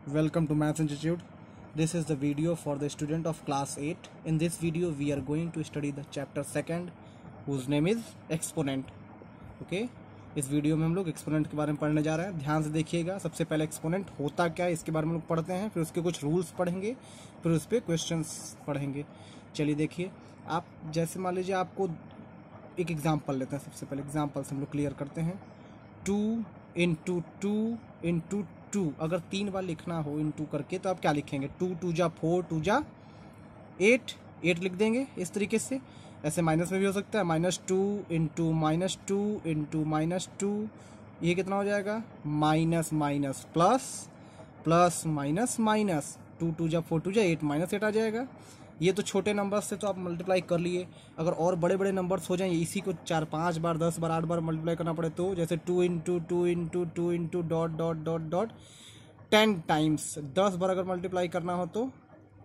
Welcome to Maths Institute. This is the video for the student of class 8. In this video we are going to study the chapter 2nd whose name is exponent. Okay? इस video में हम लोग exponent के बारे में पढ़ने जा रहे हैं. ध्यान से देखिएगा. सबसे पहले एक्सपोनेंट होता क्या है इसके बारे में हम लोग पढ़ते हैं, फिर उसके कुछ रूल्स पढ़ेंगे, फिर उस पर क्वेश्चंस पढ़ेंगे. चलिए देखिए, आप जैसे मान लीजिए आपको एक एग्जाम्पल लेते हैं. सबसे पहले एग्जाम्पल से हम लोग क्लियर करते हैं. 2 इंटू 2 इंटू 2. अगर 3 बार लिखना हो इंटू करके तो आप क्या लिखेंगे? 2 2 जा 4 2 जा 8 8 लिख देंगे इस तरीके से. ऐसे माइनस में भी हो सकता है. -2 इंटू -2 इंटू -2. ये कितना हो जाएगा? Minus minus plus plus minus minus. 2 2 जा 4 2 जा 8 -8 आ जाएगा. ये तो छोटे नंबर्स से तो आप मल्टीप्लाई कर लिए. अगर और बड़े बड़े नंबर्स हो जाएं, इसी को 4 5 बार 10 बार 8 बार मल्टीप्लाई करना पड़े तो जैसे 2 into 2 into 2 into dot dot dot dot 10 times 10 बार अगर मल्टीप्लाई करना हो तो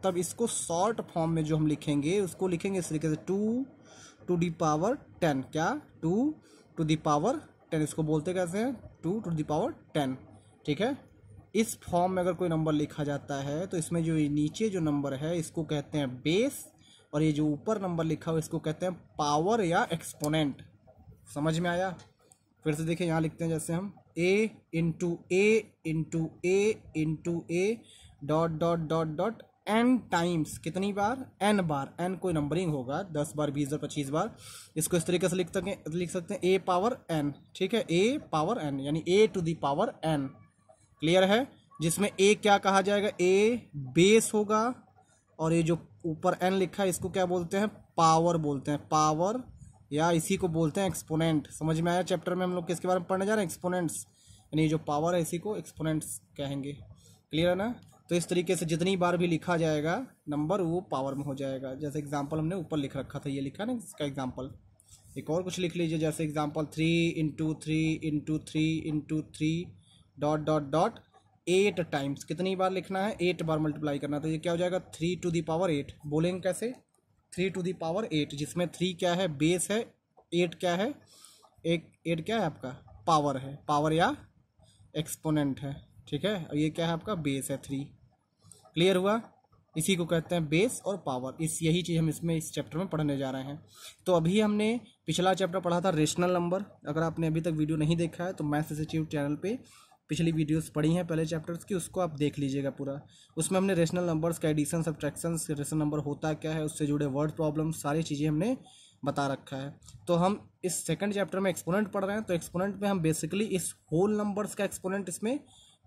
तब इसको शॉर्ट फॉर्म में जो हम लिखेंगे उसको लिखेंगे इस तरीके से 2 टू दी पावर 10. क्या? 2 टू दी पावर 10. इसको बोलते कैसे हैं? 2 टू दी पावर 10. ठीक है. इस फॉर्म में अगर कोई नंबर लिखा जाता है तो इसमें जो नीचे जो नंबर है इसको कहते हैं बेस, और ये जो ऊपर नंबर लिखा हुआ इसको कहते हैं पावर या एक्सपोनेंट. समझ में आया? फिर से देखिए, यहाँ लिखते हैं जैसे हम a into A into A into A dot dot dot dot n times. कितनी बार? n बार. n कोई नंबरिंग होगा, 10 बार 20 बार 25 बार. इसको इस तरीके से लिख सकते हैं a पावर n. ठीक है, a पावर n यानी a to the power n. Clear है? जिसमें a क्या कहा जाएगा? a बेस होगा, और ये जो ऊपर n लिखा है इसको क्या बोलते हैं? पावर बोलते हैं. पावर या इसी को बोलते हैं एक्सपोनेंट. समझ में आया? चैप्टर में हम लोग किसके बारे में पढ़ने जा रहे हैं? एक्सपोनेंट्स. यानी जो पावर है इसी को एक्सपोनेंट्स कहेंगे. क्लियर है ना? तो इस तरीके से जितनी बार भी लिखा जाएगा नंबर वो पावर में हो जाएगा. जैसे एग्जाम्पल हमने ऊपर लिख रखा था, ये लिखा ना इसका एग्जाम्पल. एक और कुछ लिख लीजिए, जैसे example 3 into 3 into 3 into 3 dot dot dot 8 times. कितनी बार लिखना है? 8 बार मल्टीप्लाई करना. तो ये क्या हो जाएगा? 3 टू दी पावर 8. बोलेंगे कैसे? 3 टू दी पावर 8, जिसमें 3 क्या है? बेस है. 8 क्या है? 8 क्या है आपका? पावर है. पावर या एक्सपोनेंट है. ठीक है. और ये क्या है आपका? बेस है 3. क्लियर हुआ? इसी को कहते हैं बेस और पावर. यही चीज़ हम इस चैप्टर में पढ़ने जा रहे हैं. तो अभी हमने पिछला चैप्टर पढ़ा था रेशनल नंबर. अगर आपने अभी तक वीडियो नहीं देखा है तो मैथ्स इंस्टीट्यूट चैनल पे पिछली वीडियोस पढ़ी हैं पहले चैप्टर्स की, उसको आप देख लीजिएगा पूरा. उसमें हमने रेशनल नंबर्स का एडिशन सब्ट्रैक्शन, रेशनल नंबर होता क्या है, उससे जुड़े वर्ड प्रॉब्लम, सारी चीज़ें हमने बता रखा है. तो हम इस सेकंड चैप्टर में एक्सपोनेंट पढ़ रहे हैं. तो एक्सपोनेंट में हम बेसिकली इस होल नंबर्स का एक्सपोनेंट इसमें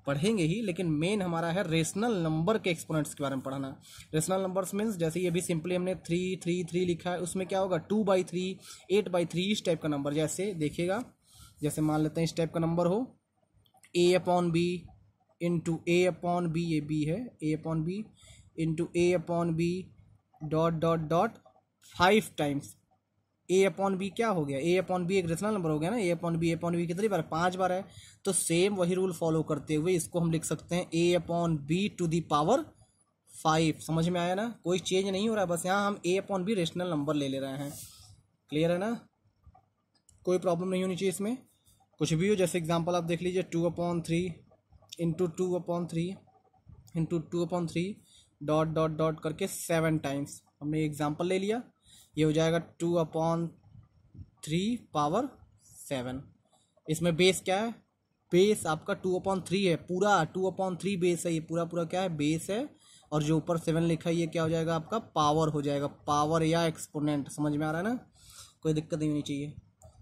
पढ़ेंगे ही, लेकिन मेन हमारा है रेशनल नंबर के एक्सपोनेंट्स के बारे में पढ़ना. रेशनल नंबर्स मीन्स जैसे ये भी सिंपली हमने 3 3 3 लिखा है, उसमें क्या होगा? 2/3 8/3 इस टाइप का नंबर. जैसे देखिएगा, जैसे मान लेते हैं इस टाइप का नंबर हो a/b इंटू a/b, ये b है, a/b into a/b dot dot dot 5 times. a/b क्या हो गया? a/b एक रेशनल नंबर हो गया ना. a/b कितनी बार? 5 बार है. तो सेम वही रूल फॉलो करते हुए इसको हम लिख सकते हैं a/b टू दी पावर 5. समझ में आया ना? कोई चेंज नहीं हो रहा है, बस यहाँ हम a/b रेशनल नंबर ले रहे हैं. क्लियर है ना? कोई प्रॉब्लम नहीं होनी चाहिए इसमें. कुछ भी हो, जैसे एग्जांपल आप देख लीजिए 2/3 into 2/3 into 2/3 dot dot dot करके 7 टाइम्स. हमने एग्जांपल ले लिया. ये हो जाएगा 2/3 पावर 7. इसमें बेस क्या है? बेस आपका 2/3 है. पूरा 2/3 बेस है. ये पूरा पूरा क्या है? बेस है. और जो ऊपर 7 लिखा है ये क्या हो जाएगा आपका? पावर हो जाएगा. पावर या एक्सपोनेंट. समझ में आ रहा है ना? कोई दिक्कत नहीं होनी चाहिए.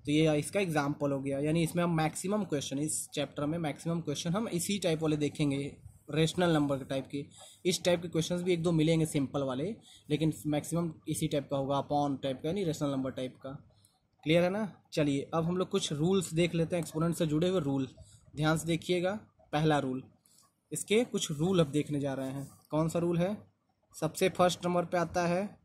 तो ये इसका एग्जाम्पल हो गया. यानी इसमें हम मैक्सिमम क्वेश्चन, इस चैप्टर में मैक्सिमम क्वेश्चन हम इसी टाइप वाले देखेंगे, रेशनल नंबर के टाइप की. इस टाइप के क्वेश्चंस भी 1-2 मिलेंगे सिंपल वाले, लेकिन मैक्सिमम इसी टाइप का होगा, अपॉन टाइप का, नहीं रेशनल नंबर टाइप का. क्लियर है ना? चलिए अब हम लोग कुछ रूल्स देख लेते हैं, एक्सपोनेंट से जुड़े हुए रूल. ध्यान से देखिएगा. पहला रूल, इसके कुछ रूल अब देखने जा रहे हैं. कौन सा रूल है? सबसे फर्स्ट नंबर पे आता है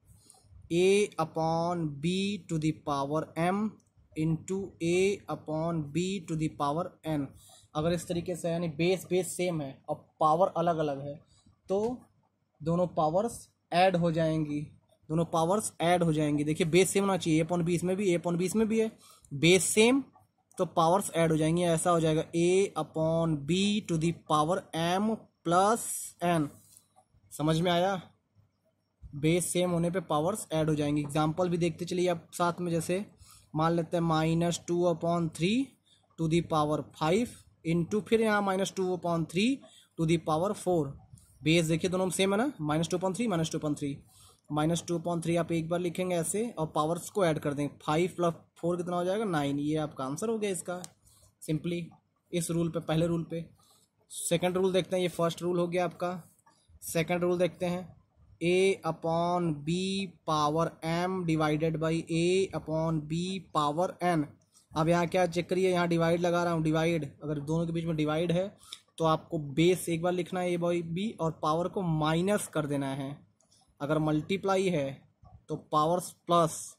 a/b to the power m into a/b to the power n. अगर इस तरीके से, यानी बेस सेम है और पावर अलग अलग है, तो दोनों पावर्स ऐड हो जाएंगी. देखिए बेस सेम होना चाहिए. a/b इसमें भी, a/b इसमें भी है. बेस सेम तो पावर्स ऐड हो जाएंगी. ऐसा हो जाएगा a/b to the power m plus n। समझ में आया? बेस सेम होने पे पावर्स ऐड हो जाएंगी। एग्जाम्पल भी देखते चलिए अब साथ में। जैसे मान लेते हैं -2/3 टू दी पावर 5 इंटू फिर यहाँ -2/3 टू दी पावर 4। बेस देखिए दोनों सेम है ना, -2/3 -2/3 -2/3 आप एक बार लिखेंगे ऐसे और पावर्स को ऐड कर देंगे। 5 + 4 कितना हो जाएगा 9। ये आपका आंसर हो गया इसका, सिंपली इस रूल पे, पहले रूल पे। सेकंड रूल देखते हैं, ये फर्स्ट रूल हो गया आपका। सेकंड रूल देखते हैं, a/b power m divided by a/b power n। अब यहाँ क्या चेक करिए, यहाँ डिवाइड लगा रहा हूँ, डिवाइड, अगर दोनों के बीच में डिवाइड है तो आपको बेस एक बार लिखना है a/b और पावर को माइनस कर देना है। अगर मल्टीप्लाई है तो पावर्स प्लस,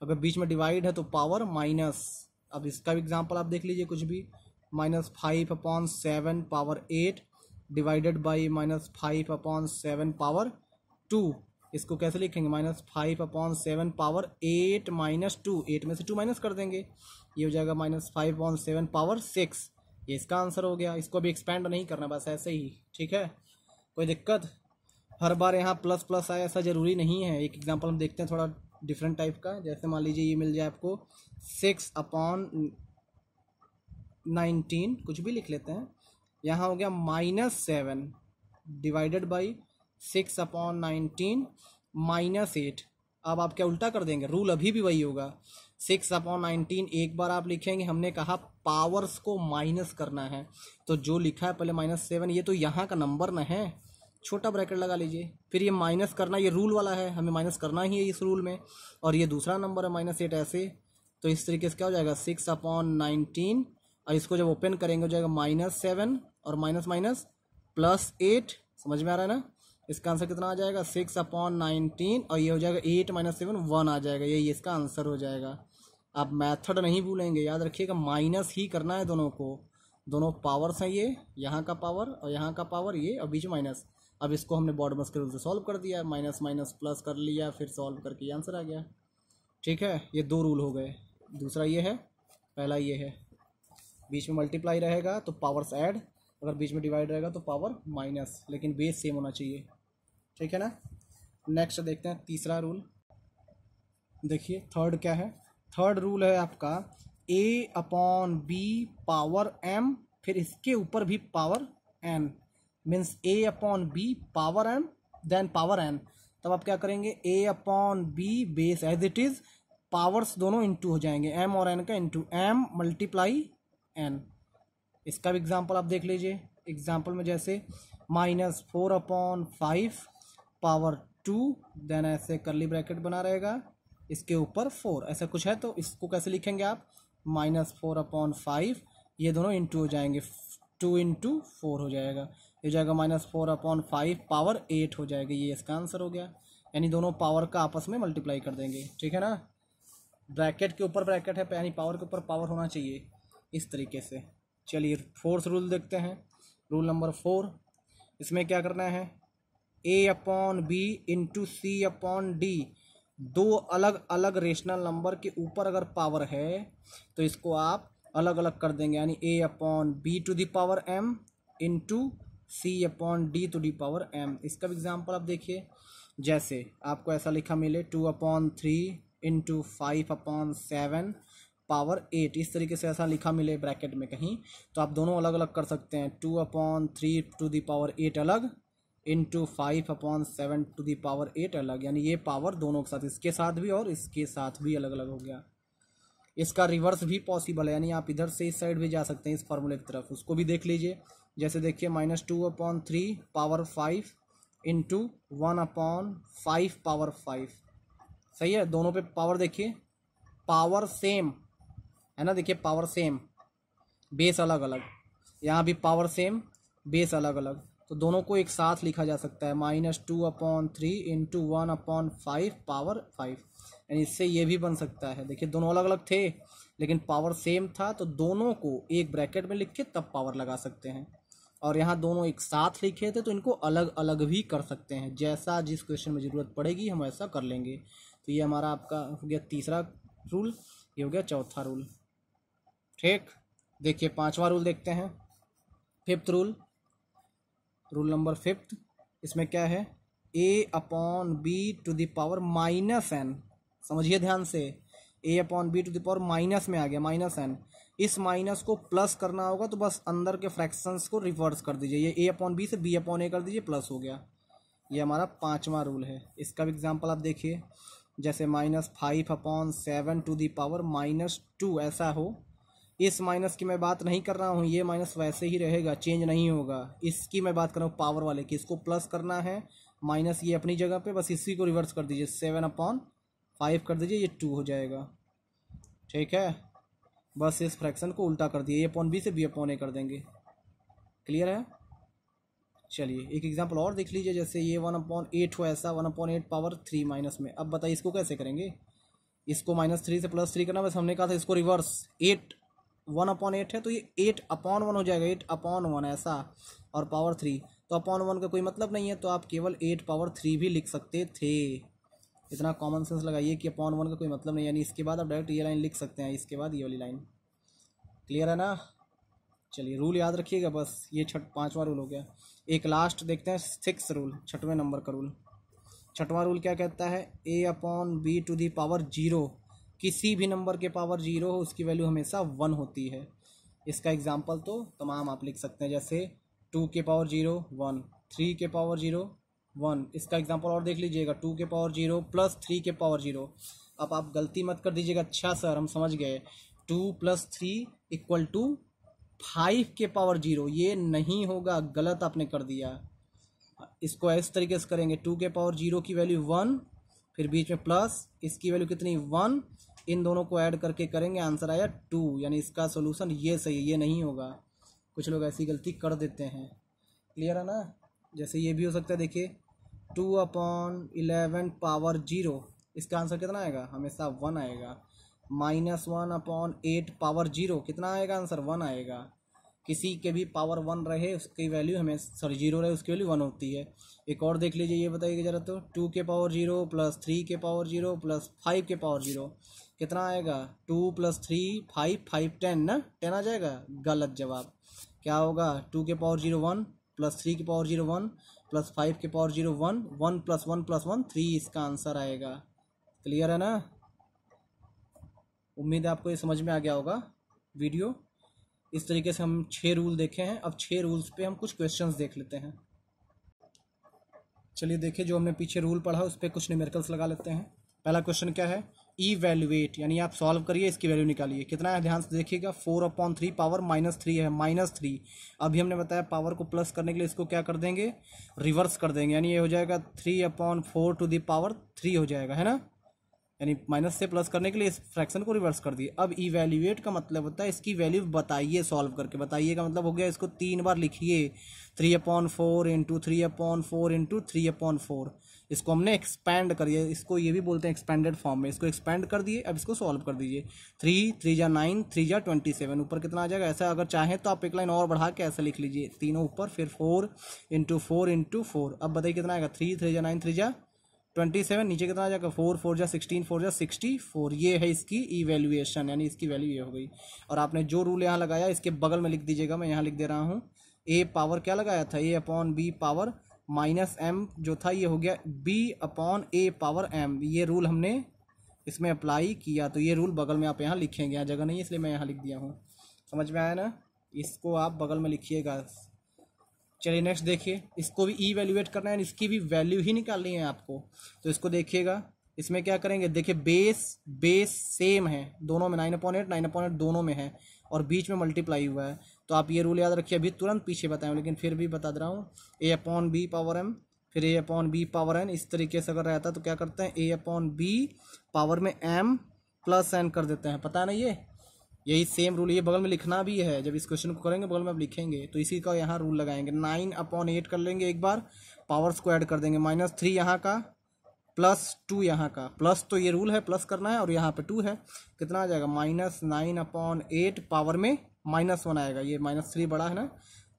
अगर बीच में डिवाइड है तो पावर माइनस। अब इसका भी एग्जांपल आप देख लीजिए, कुछ भी -5/7 पावर 8 डिवाइडेड बाई -5/7 पावर 2। इसको कैसे लिखेंगे, -5/7 पावर 8 -2, 8 में से 2 माइनस कर देंगे, ये हो जाएगा -5/7 पावर 6। ये इसका आंसर हो गया। इसको भी एक्सपेंड नहीं करना, बस ऐसे ही, ठीक है, कोई दिक्कत? हर बार यहाँ प्लस प्लस आए ऐसा ज़रूरी नहीं है। एक एग्जांपल हम देखते हैं थोड़ा डिफरेंट टाइप का। जैसे मान लीजिए ये मिल जाए आपको 6/19, कुछ भी लिख लेते हैं। यहाँ हो गया -7 डिवाइडेड बाई 6/19 -8। अब आप क्या उल्टा कर देंगे, रूल अभी भी वही होगा। 6/19 एक बार आप लिखेंगे, हमने कहा पावर्स को माइनस करना है, तो जो लिखा है पहले -7, ये तो यहाँ का नंबर ना है, छोटा ब्रैकेट लगा लीजिए। फिर ये माइनस करना, ये रूल वाला है, हमें माइनस करना ही है इस रूल में। और ये दूसरा नंबर है -8 ऐसे, तो इस तरीके से क्या हो जाएगा 6/19, और इसको जब ओपन करेंगे हो जाएगा -7 और माइनस माइनस +8। समझ में आ रहा है ना? इसका आंसर कितना आ जाएगा 6/19, और ये हो जाएगा 8 - 7 1 आ जाएगा, यही इसका आंसर हो जाएगा। आप मेथड नहीं भूलेंगे, याद रखिएगा, माइनस ही करना है दोनों को। दोनों पावर्स हैं, ये यहाँ का पावर और यहाँ का पावर, ये और बीच माइनस। अब इसको हमने बॉडमस के रूल से सॉल्व कर दिया, माइनस माइनस प्लस कर लिया, फिर सॉल्व करके आंसर आ गया। ठीक है, ये 2 रूल हो गए। दूसरा ये है, पहला ये है, बीच में मल्टीप्लाई रहेगा तो पावर्स ऐड, अगर बीच में डिवाइड रहेगा तो पावर माइनस, लेकिन बेस सेम होना चाहिए। ठीक है ना? नेक्स्ट देखते हैं तीसरा रूल। देखिए थर्ड क्या है, थर्ड रूल है आपका a/b पावर m, फिर इसके ऊपर भी power n, means a/b power m then power n। तब आप क्या करेंगे, a/b base as it is, powers दोनों इंटू हो जाएंगे, m और n का इंटू, m मल्टीप्लाई n। इसका भी एग्जांपल आप देख लीजिए। एग्जांपल में जैसे -4/5 पावर 2, देन ऐसे करली ब्रैकेट बना रहेगा, इसके ऊपर 4 ऐसा कुछ है, तो इसको कैसे लिखेंगे आप, -4/5, ये दोनों इंटू हो जाएंगे, 2 × 4 हो जाएगा, ये हो जाएगा -4/5 पावर 8 हो जाएगा, ये इसका आंसर हो गया। यानी दोनों पावर का आपस में मल्टीप्लाई कर देंगे। ठीक है ना? ब्रैकेट के ऊपर ब्रैकेट है, यानी पावर के ऊपर पावर होना चाहिए, इस तरीके से। चलिए फोर्थ रूल देखते हैं, रूल नंबर 4। इसमें क्या करना है, a/b इंटू c/d, दो अलग अलग रेशनल नंबर के ऊपर अगर पावर है तो इसको आप अलग अलग कर देंगे, यानी a/b to the power m into c/d to the power m। इसका भी एग्जाम्पल आप देखिए, जैसे आपको ऐसा लिखा मिले 2/3 इंटू 5/7 पावर 8, इस तरीके से ऐसा लिखा मिले ब्रैकेट में कहीं, तो आप दोनों अलग अलग कर सकते हैं। 2/3 टू द पावर 8 अलग, इंटू 5/7 टू द पावर 8 अलग, यानी ये पावर दोनों के साथ, इसके साथ भी और इसके साथ भी अलग अलग हो गया। इसका रिवर्स भी पॉसिबल है, यानी आप इधर से इस साइड भी जा सकते हैं इस फार्मूले की तरफ, उसको भी देख लीजिए। जैसे देखिए -2/3 पावर 5 इंटू 1/5 पावर 5, सही है। दोनों पे पावर देखिए, पावर सेम है ना, देखिए पावर सेम, बेस अलग अलग, यहाँ भी पावर सेम, बेस अलग अलग, तो दोनों को एक साथ लिखा जा सकता है, -2/3 इंटू 1/5 पावर 5, यानी इससे ये भी बन सकता है। देखिए दोनों अलग अलग थे लेकिन पावर सेम था, तो दोनों को एक ब्रैकेट में लिख के तब पावर लगा सकते हैं। और यहाँ दोनों एक साथ लिखे थे तो इनको अलग अलग भी कर सकते हैं, जैसा जिस क्वेश्चन में ज़रूरत पड़ेगी हम ऐसा कर लेंगे। तो ये हमारा आपका हो गया तीसरा रूल, ये हो गया चौथा रूल। ठीक, देखिए पांचवा रूल देखते हैं, फिफ्थ रूल। रूल नंबर 5, इसमें क्या है, a upon B to the power minus N. समझिए ध्यान से, a upon B to the power minus में आ गया, माइनस एन। इस माइनस को प्लस करना होगा तो बस अंदर के फ्रैक्शंस को रिवर्स कर दीजिए, ये a अपॉन बी से b अपॉन a कर दीजिए, प्लस हो गया। ये हमारा 5वां रूल है। इसका भी एग्जाम्पल आप देखिए, जैसे -5 अपॉन 7 टू दी पावर -2 ऐसा हो। इस माइनस की मैं बात नहीं कर रहा हूँ, ये माइनस वैसे ही रहेगा, चेंज नहीं होगा। इसकी मैं बात कर रहा हूँ पावर वाले की, इसको प्लस करना है, माइनस ये अपनी जगह पे, बस इसी को रिवर्स कर दीजिए, 7/5 कर दीजिए, ये 2 हो जाएगा। ठीक है, बस इस फ्रैक्शन को उल्टा कर दिए, a अपॉन बी से b अपॉन a कर देंगे। क्लियर है? चलिए एक एग्जांपल और देख लीजिए, जैसे ये 1/8 हो ऐसा, 1/8 पावर 3 माइनस में। अब बताइए इसको कैसे करेंगे, इसको -3 से +3 करना, बस हमने कहा था इसको रिवर्स। 1/8 है तो ये 8/1 हो जाएगा, 8/1 ऐसा, और पावर 3, तो अपॉन 1 का कोई मतलब नहीं है, तो आप केवल 8/3 भी लिख सकते थे। इतना कॉमन सेंस लगाइए कि अपॉन 1 का कोई मतलब नहीं, यानी इसके बाद आप डायरेक्ट ये लाइन लिख सकते हैं, इसके बाद ये वाली लाइन। क्लियर है ना? चलिए रूल याद रखिएगा बस, ये 5वां रूल हो गया। एक लास्ट देखते हैं 6 रूल, 6वें नंबर का रूल। 6वां रूल क्या कहता है, a upon B to the power 0, किसी भी नंबर के पावर 0 हो उसकी वैल्यू हमेशा 1 होती है। इसका एग्जाम्पल तो तमाम आप लिख सकते हैं, जैसे 2 के पावर 0 1, 3 के पावर 0 1। इसका एग्जाम्पल और देख लीजिएगा, 2 के पावर 0 प्लस 3 के पावर 0। अब आप गलती मत कर दीजिएगा, अच्छा सर हम समझ गए, 2 + 3 = 5 के पावर 0, ये नहीं होगा, गलत आपने कर दिया। इसको इस तरीके से करेंगे, 2 के पावर 0 की वैल्यू 1, फिर बीच में प्लस, इसकी वैल्यू कितनी 1, इन दोनों को ऐड करके करेंगे, आंसर आया 2, यानी इसका सोल्यूशन ये सही है, ये नहीं होगा। कुछ लोग ऐसी गलती कर देते हैं। क्लियर है ना? जैसे ये भी हो सकता है, देखिए 2/11 पावर 0, इसका आंसर कितना आएगा, हमेशा 1 आएगा। -1/8 पावर 0, कितना आएगा आंसर, 1 आएगा। किसी के भी पावर 1 रहे उसकी वैल्यू हमें 0 रहे उसकी वैल्यू 1 होती है। एक और देख लीजिए, ये बताइए जरा, तो 2 के पावर 0 प्लस 3 के पावर 0 प्लस 5 के पावर 0, कितना आएगा, 2 + 3 5 5 10 ना, 10 आ जाएगा। गलत जवाब। क्या होगा, 2 के पावर 0 1 प्लस 3 के पावर 0 1 प्लस 5 के पावर 0 1, 1 + 1 + 1 3, इसका आंसर आएगा। क्लियर है ना? उम्मीद है आपको ये समझ में आ गया होगा वीडियो। इस तरीके से हम 6 रूल देखे हैं। अब 6 रूल्स पे हम कुछ क्वेश्चंस देख लेते हैं। चलिए देखिए, जो हमने पीछे रूल पढ़ा उस पर कुछ न्यूमेरिकल्स लगा लेते हैं। पहला क्वेश्चन क्या है, इवैल्यूएट, यानी आप सॉल्व करिए, इसकी वैल्यू निकालिए। कितना है, ध्यान से देखिएगा, 4/3 पावर -3 है, -3। अभी हमने बताया पावर को प्लस करने के लिए इसको क्या कर देंगे, रिवर्स कर देंगे, यानी ये हो जाएगा 3/4 टू दी पावर 3 हो जाएगा, है ना। यानी माइनस से प्लस करने के लिए इस फ्रैक्शन को रिवर्स कर दिए। अब इवैल्यूएट का मतलब होता है इसकी वैल्यू बताइए, सॉल्व करके बताइए का मतलब हो गया इसको 3 बार लिखिए, 3/4 × 3/4 × 3/4। इसको हमने एक्सपैंड करिए, इसको ये भी बोलते हैं एक्सपेंडेड फॉर्म में, इसको एक्सपैंड कर दिए। अब इसको सॉल्व कर दीजिए, 3 3 जा 9, 3 जा 27, ऊपर कितना आ जाएगा। ऐसा अगर चाहें तो आप एक लाइन और बढ़ा के ऐसा लिख लीजिए, तीनों ऊपर, फिर 4 × 4 × 4। अब बताइए कितना आएगा, 3 3 जा 9, 3 जा 27, नीचे कितना आ जाएगा, 4 4 जा 16, 4 जा 64। ये है इसकी इवैल्यूएशन, यानी इसकी वैल्यू ये हो गई। और आपने जो रूल यहाँ लगाया इसके बगल में लिख दीजिएगा, मैं यहाँ लिख दे रहा हूँ, a पावर क्या लगाया था, a/b पावर -m जो था, ये हो गया b/a पावर m। ये रूल हमने इसमें अप्लाई किया, तो ये रूल बगल में आप यहाँ लिखेंगे, यहाँ जगह नहीं है इसलिए मैं यहाँ लिख दिया हूँ। समझ में आया ना? इसको आप बगल में लिखिएगा। चलिए नेक्स्ट देखिए, इसको भी इवैल्यूएट करना है, इसकी भी वैल्यू ही निकालनी है आपको। तो इसको देखिएगा, इसमें क्या करेंगे, देखिए बेस सेम है दोनों में, 9/8 9/8 दोनों में है, और बीच में मल्टीप्लाई हुआ है। तो आप ये रूल याद रखिए, अभी तुरंत पीछे बताएं लेकिन फिर भी बता दे रहा हूँ, a/b पावर m, फिर a/b पावर n। इस तरीके से अगर रहता तो क्या करते हैं, a/b पावर में m + n कर देते हैं, पता है ना। यही सेम रूल ये बगल में लिखना भी है, जब इस क्वेश्चन को करेंगे बगल में आप लिखेंगे, तो इसी का यहाँ रूल लगाएंगे। 9/8 कर लेंगे एक बार, पावर्स को ऐड कर देंगे, -3 यहाँ का +2 यहाँ का, प्लस तो ये रूल है प्लस करना है, और यहाँ पे 2 है, कितना आ जाएगा, -9/8 पावर में -1 आएगा, ये -3 बड़ा है ना।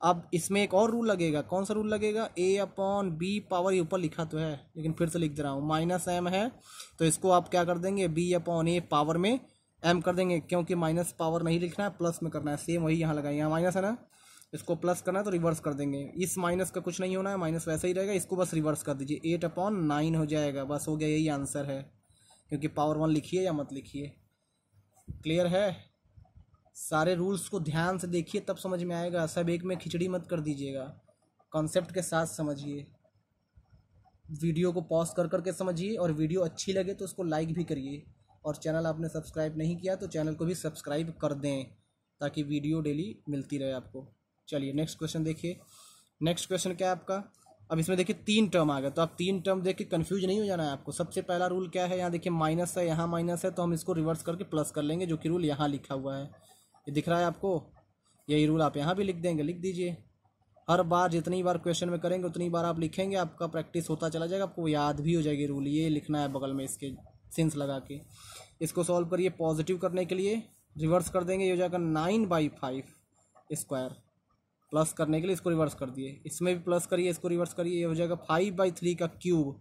अब इसमें एक और रूल लगेगा, कौन सा रूल लगेगा, a/b पावर, ये ऊपर लिखा तो है लेकिन फिर से लिख दे रहा हूँ, -m है तो इसको आप क्या कर देंगे, b/a पावर में m कर देंगे, क्योंकि माइनस पावर नहीं लिखना है, प्लस में करना है। सेम वही यहाँ लगाएंगे, यहाँ माइनस है ना, इसको प्लस करना है तो रिवर्स कर देंगे, इस माइनस का कुछ नहीं होना है, माइनस वैसा ही रहेगा, इसको बस रिवर्स कर दीजिए, 8/9 हो जाएगा, बस हो गया, यही आंसर है। क्योंकि पावर 1 लिखिए या मत लिखिए, क्लियर है। सारे रूल्स को ध्यान से देखिए तब समझ में आएगा, सब एक में खिचड़ी मत कर दीजिएगा, कॉन्सेप्ट के साथ समझिए, वीडियो को पॉज कर करके समझिए, और वीडियो अच्छी लगे तो उसको लाइक भी करिए, और चैनल आपने सब्सक्राइब नहीं किया तो चैनल को भी सब्सक्राइब कर दें, ताकि वीडियो डेली मिलती रहे आपको। चलिए नेक्स्ट क्वेश्चन देखिए। नेक्स्ट क्वेश्चन क्या है आपका, अब इसमें देखिए 3 टर्म आ गए, तो आप 3 टर्म देख के कन्फ्यूज नहीं हो जाना है आपको। सबसे पहला रूल क्या है, यहाँ देखिए माइनस है, यहाँ माइनस है, तो हम इसको रिवर्स करके प्लस कर लेंगे, जो कि रूल यहाँ लिखा हुआ है, ये दिख रहा है आपको, यही रूल आप यहाँ भी लिख देंगे, लिख दीजिए। हर बार जितनी बार क्वेश्चन में करेंगे उतनी बार आप लिखेंगे, आपका प्रैक्टिस होता चला जाएगा, आपको याद भी हो जाएगी रूल, ये लिखना है बगल में इसके सिंस लगा के। इसको सॉल्व करिए, पॉजिटिव करने के लिए रिवर्स कर देंगे, ये हो जाएगा 9/5², प्लस करने के लिए इसको रिवर्स कर दिए, इसमें भी प्लस करिए, इसको रिवर्स करिए, ये हो जाएगा 5/3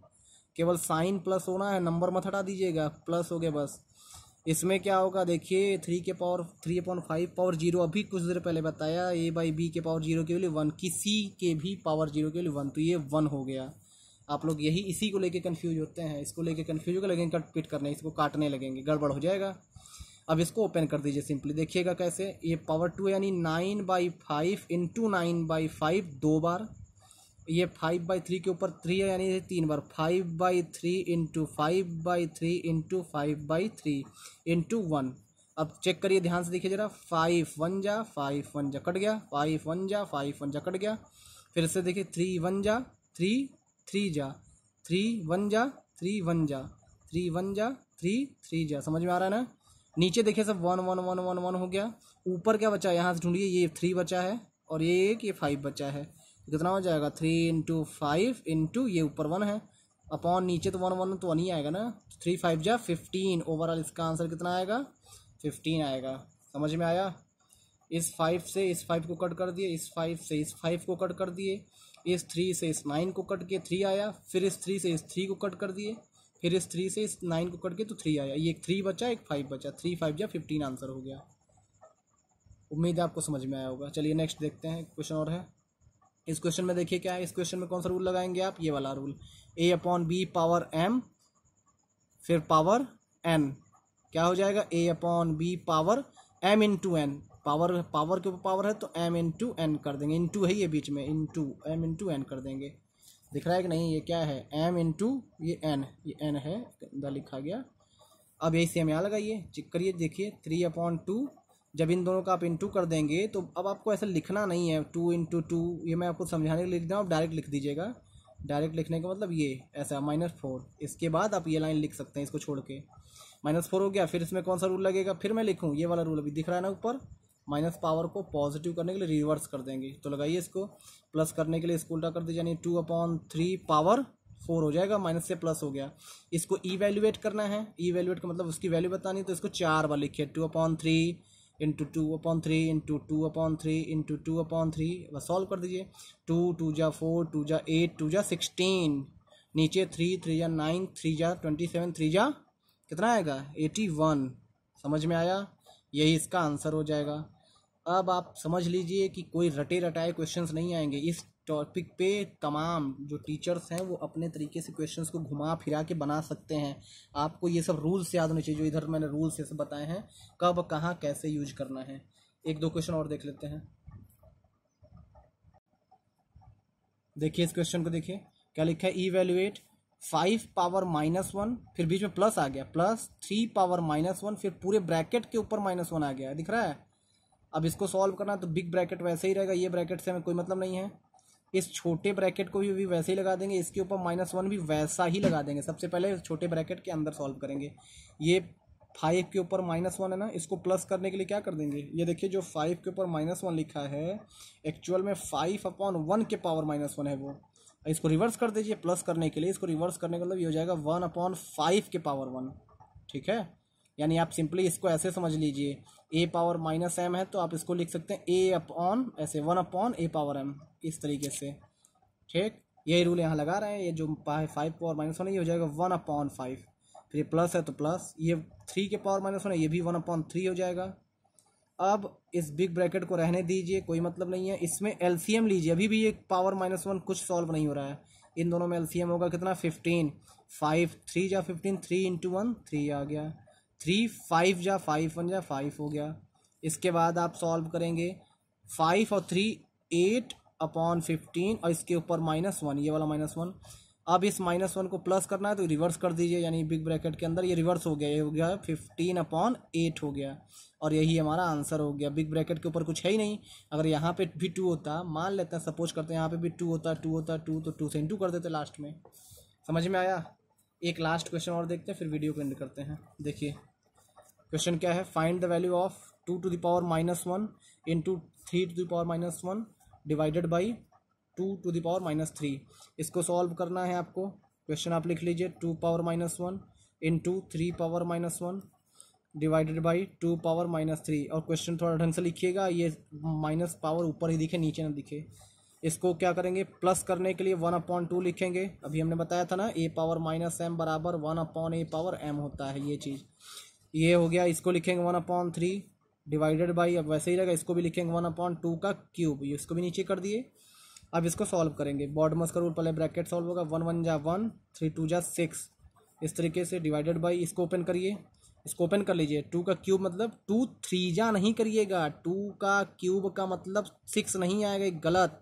केवल साइन प्लस होना है, नंबर मत हटा दीजिएगा, प्लस हो गया बस। इसमें क्या होगा देखिए, 3/5 पावर 0, अभी कुछ देर पहले बताया, a/b के पावर 0 के वैल्यू 1, किसी के भी पावर 0 के वैल्यू 1, तो ये 1 हो गया। आप लोग यही इसी को लेके कंफ्यूज होते हैं, इसको लेके कंफ्यूज होकर लगेंगे कट पिट करने, इसको काटने लगेंगे, गड़बड़ हो जाएगा। अब इसको ओपन कर दीजिए सिंपली, देखिएगा कैसे, ये पावर 2 यानी 9/5 इंटू 9/5 2 बार, ये 5/3 के ऊपर 3 है यानी 3 बार, 5/3 इंटू 5/3 इंटू 5/3 इंटू 1। अब चेक करिए ध्यान से, देखिए जरा, 5 1 जा 5 1 जा कट गया, 5 1 जा 5 1 जा कट गया, फिर से देखिए 3 1 जा 3 3 जा 3 1 जा 3 1 जा 3 1 जा 3 3 जा, समझ में आ रहा है ना। नीचे देखिए सब 1 1 1 1 1 हो गया, ऊपर क्या बचा है यहाँ से ढूंढिए, ये 3 बचा है, और ये एक, ये 5 बचा है, कितना हो जाएगा 3 इंटू 5 इंटू ये ऊपर 1 है, अपॉन नीचे तो 1 1 तो 1 ही आएगा ना, 3 5 जा 15, ओवरऑल इसका आंसर कितना आएगा 15 आएगा। समझ में आया। इस 5 से इस 5 को कट कर दिए, इस 5 से इस 5 को कट कर दिए, इस 3 से इस 9 को कट के 3 आया, फिर इस 3 से इस 3 को कट कर दिए, फिर इस 3 से इस 9 को कट के तो 3 आया, ये एक 3 बचा एक 5 बचा, 3 5 जा 15 आंसर हो गया। उम्मीद है आपको समझ में आया होगा। चलिए नेक्स्ट देखते हैं, क्वेश्चन और है। इस क्वेश्चन में देखिए क्या है, इस क्वेश्चन में कौन सा रूल लगाएंगे आप, ये वाला रूल, a/b पावर m फिर पावर n, क्या हो जाएगा a/b power m into n, power power के ऊपर पावर है तो m इंटू n कर देंगे, इंटू है ये बीच में, इंटू m इंटू n कर देंगे, दिख रहा है कि नहीं, ये क्या है m इंटू ये n, ये n है अंदर लिखा गया। अब यही सेम यहाँ लगाइए, चेक करिए, देखिए 3/2, जब इन दोनों का आप इंटू कर देंगे तो अब आपको ऐसा लिखना नहीं है 2 इंटू 2, ये मैं आपको समझाने के लिए लिख रहा हूँ, आप डायरेक्ट लिख दीजिएगा। डायरेक्ट लिखने का मतलब ये ऐसा -4, इसके बाद आप ये लाइन लिख सकते हैं इसको छोड़ के, -4 हो गया। फिर इसमें कौन सा रूल लगेगा, फिर मैं लिखूँ ये वाला रूल, अभी दिख रहा है ना ऊपर, माइनस पावर को पॉजिटिव करने के लिए रिवर्स कर देंगे, तो लगाइए इसको, प्लस करने के लिए इसको उल्टा कर दीजिए, यानी 2/3 पावर 4 हो जाएगा, माइनस से प्लस हो गया। इसको इवैल्यूएट करना है, इवैल्यूएट का मतलब उसकी वैल्यू बतानी है, तो इसको 4 बार लिखिए, 2/3 इंटू 2/3 इंटू 2/3 इंटू 2/3, बस सॉल्व कर दीजिए, 2 2 जा 4 2 जा 8 2 जा 16, नीचे 3 3 जा 9 3 जा 27 3 जा कितना आएगा 81। समझ में आया, यही इसका आंसर हो जाएगा। अब आप समझ लीजिए कि कोई रटे रटाए क्वेश्चंस नहीं आएंगे इस टॉपिक पे, तमाम जो टीचर्स हैं वो अपने तरीके से क्वेश्चंस को घुमा फिरा के बना सकते हैं। आपको ये सब रूल्स याद होने चाहिए, जो इधर मैंने रूल्स ये सब बताए हैं, कब कहाँ कैसे यूज करना है। एक दो क्वेश्चन और देख लेते हैं। देखिए इस क्वेश्चन को देखिए, क्या लिखा है, इवैल्यूएट 5 पावर -1, फिर बीच में प्लस आ गया, प्लस 3 पावर -1, फिर पूरे ब्रैकेट के ऊपर -1 आ गया, दिख रहा है। अब इसको सॉल्व करना तो बिग ब्रैकेट वैसे ही रहेगा, ये ब्रैकेट से हमें कोई मतलब नहीं है, इस छोटे ब्रैकेट को भी वैसे ही लगा देंगे, इसके ऊपर -1 भी वैसा ही लगा देंगे। सबसे पहले छोटे ब्रैकेट के अंदर सॉल्व करेंगे, ये 5 के ऊपर -1 है ना, इसको प्लस करने के लिए क्या कर देंगे, ये देखिए जो 5 के ऊपर -1 लिखा है, एक्चुअल में 5/1 के पावर -1 है वो, इसको रिवर्स कर दीजिए प्लस करने के लिए, इसको रिवर्स करने का मतलब ये हो जाएगा 1/5 के पावर 1, ठीक है। यानी आप सिंपली इसको ऐसे समझ लीजिए, a पावर -m है तो आप इसको लिख सकते हैं a/, ऐसे 1/a पावर m, इस तरीके से, ठीक। यही रूल यहाँ लगा रहे हैं, ये जो 5 पावर -1 है ये हो जाएगा 1/5, फिर ये प्लस है तो प्लस, ये 3 के पावर -1 है ये भी 1/3 हो जाएगा, अब इस बिग ब्रैकेट को रहने दीजिए, कोई मतलब नहीं है। इसमें एलसीएम लीजिए, अभी भी ये पावर -1 कुछ सॉल्व नहीं हो रहा है। इन दोनों में एलसीएम होगा कितना, 15, 5 3 जा 15, 3 × 1 3 आ गया, 3 5 जा 5 1 जा 5 हो गया। इसके बाद आप सॉल्व करेंगे 5 और 3 8/15 और इसके ऊपर -1, ये वाला -1। अब इस -1 को प्लस करना है तो रिवर्स कर दीजिए, यानी बिग ब्रैकेट के अंदर ये रिवर्स हो गया, ये हो गया 15/8 हो गया, और यही हमारा आंसर हो गया। बिग ब्रैकेट के ऊपर कुछ है ही नहीं। अगर यहाँ पे भी 2 होता, मान लेते हैं, सपोज करते हैं यहाँ पे भी 2 होता, 2 होता 2, तो 2 से इंटू कर देते लास्ट में। समझ में आया? एक लास्ट क्वेश्चन और देखते हैं, फिर वीडियो को एंड करते हैं। देखिए क्वेश्चन क्या है, find the value of 2 to the power -1 into 3 to the power -1 divided by 2 to the power -3। इसको सॉल्व करना है आपको। क्वेश्चन आप लिख लीजिए, 2 power -1 into 3 power -1 divided by 2 power -3। और क्वेश्चन थोड़ा ढंग से लिखिएगा, ये माइनस पावर ऊपर ही दिखे, नीचे ना दिखे। इसको क्या करेंगे, प्लस करने के लिए 1/2 लिखेंगे। अभी हमने बताया था ना, a पावर -m बराबर 1/a पावर m होता है, ये चीज़। ये हो गया, इसको लिखेंगे 1/3 डिवाइडेड बाई, अब वैसे ही रहेगा, इसको भी लिखेंगे 1/2 का क्यूब, ये इसको भी नीचे कर दिए। अब इसको सॉल्व करेंगे, बॉडमस का रूल, पहले ब्रैकेट सॉल्व होगा, 1 1 जा 1, 3 2 जा 6, इस तरीके से डिवाइडेड बाई, इसको ओपन करिए, इसको ओपन कर लीजिए। 2 का क्यूब मतलब 2 3 जा नहीं करिएगा, 2 का क्यूब का मतलब 6 नहीं आएगा, गलत।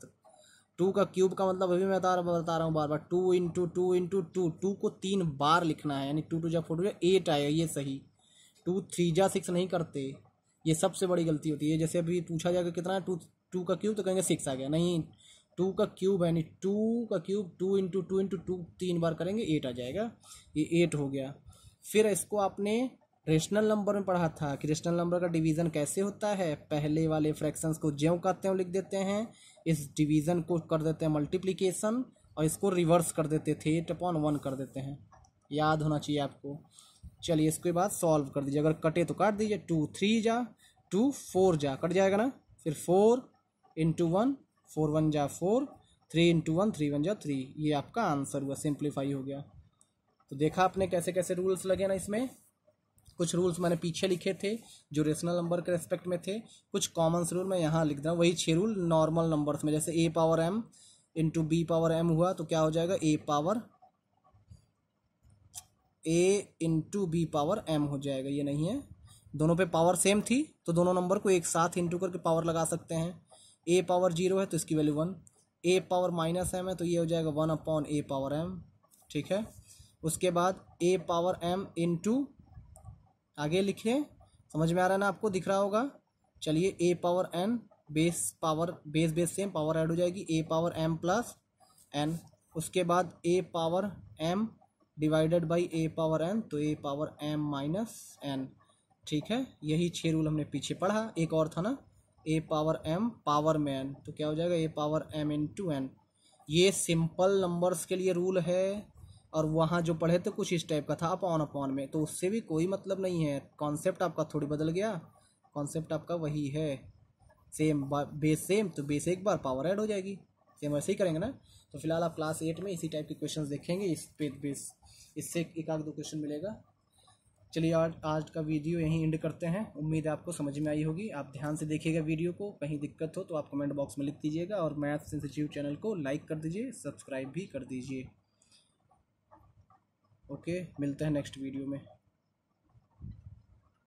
2 का क्यूब का मतलब अभी मैं बता रहा हूँ बार बार, 2 × 2 × 2, 2 को 3 बार लिखना है, यानी 2 2 जा 4 2 जा 8 आएगा, ये सही। 2 3 जा 6 नहीं करते, ये सबसे बड़ी गलती होती है। जैसे अभी पूछा जाएगा कितना है, 2 का क्यूब, तो कहेंगे 6 आ गया, नहीं, 2 का क्यूब है, नहीं, 2 का क्यूब 2 × 2 × 2 3 बार करेंगे 8 आ जाएगा, ये 8 हो गया। फिर इसको आपने रेशनल नंबर में पढ़ा था कि रेशनल नंबर का डिवीज़न कैसे होता है, पहले वाले फ्रैक्शंस को ज्यों का त्यों लिख देते हैं, इस डिवीज़न को कर देते हैं मल्टीप्लिकेशन, और इसको रिवर्स कर देते थे, 8/1 कर देते हैं, याद होना चाहिए आपको। चलिए इसके बाद सॉल्व कर दीजिए, अगर कटे तो काट दीजिए, 2 3 जा 2 4 जा कट जाएगा ना, फिर 4 × 1 4 1 जा 4, 3 × 1 3 1 जा 3, ये आपका आंसर हुआ, सिंप्लीफाई हो गया। तो देखा आपने कैसे कैसे रूल्स लगे ना इसमें। कुछ रूल्स मैंने पीछे लिखे थे जो रेशनल नंबर के रेस्पेक्ट में थे, कुछ कॉमन रूल मैं यहाँ लिख रहा हूँ, वही 6 रूल नॉर्मल नंबर्स में। जैसे a power m into b power m हुआ तो क्या हो जाएगा, a into b power m हो जाएगा, ये नहीं है, दोनों पे पावर सेम थी तो दोनों नंबर को एक साथ इंटू करके पावर लगा सकते हैं। a पावर 0 है तो इसकी वैल्यू 1, a पावर -m है तो ये हो जाएगा 1/a पावर m, ठीक है। उसके बाद a पावर m इंटू, आगे लिखिए, समझ में आ रहा है ना आपको, दिख रहा होगा। चलिए a power n base power base same, power add हो जाएगी, a power m plus n। उसके बाद a power m divided by a power n, तो a power m minus n, ठीक है। यही 6 रूल हमने पीछे पढ़ा। एक और था ना, a पावर m पावर में n, तो क्या हो जाएगा, a power m into n। ये सिंपल नंबर्स के लिए रूल है, और वहाँ जो पढ़े थे कुछ इस टाइप का था, अपॉन में, तो उससे भी कोई मतलब नहीं है। कॉन्सेप्ट आपका थोड़ी बदल गया, कॉन्सेप्ट आपका वही है, सेम बेस सेम, तो बेस एक बार पावर ऐड हो जाएगी, सेम वैसे ही करेंगे ना। तो फिलहाल आप क्लास 8 में इसी टाइप के क्वेश्चंस देखेंगे, इस पे बेस, इससे एक आध 2 क्वेश्चन मिलेगा। चलिए आज का वीडियो यहीं एंड करते हैं। उम्मीद है आपको समझ में आई होगी। आप ध्यान से देखिएगा वीडियो को, कहीं दिक्कत हो तो आप कमेंट बॉक्स में लिख दीजिएगा, और मैथ्स इंस्टीट्यूट चैनल को लाइक कर दीजिए, सब्सक्राइब भी कर दीजिए। ओके, मिलते हैं नेक्स्ट वीडियो में।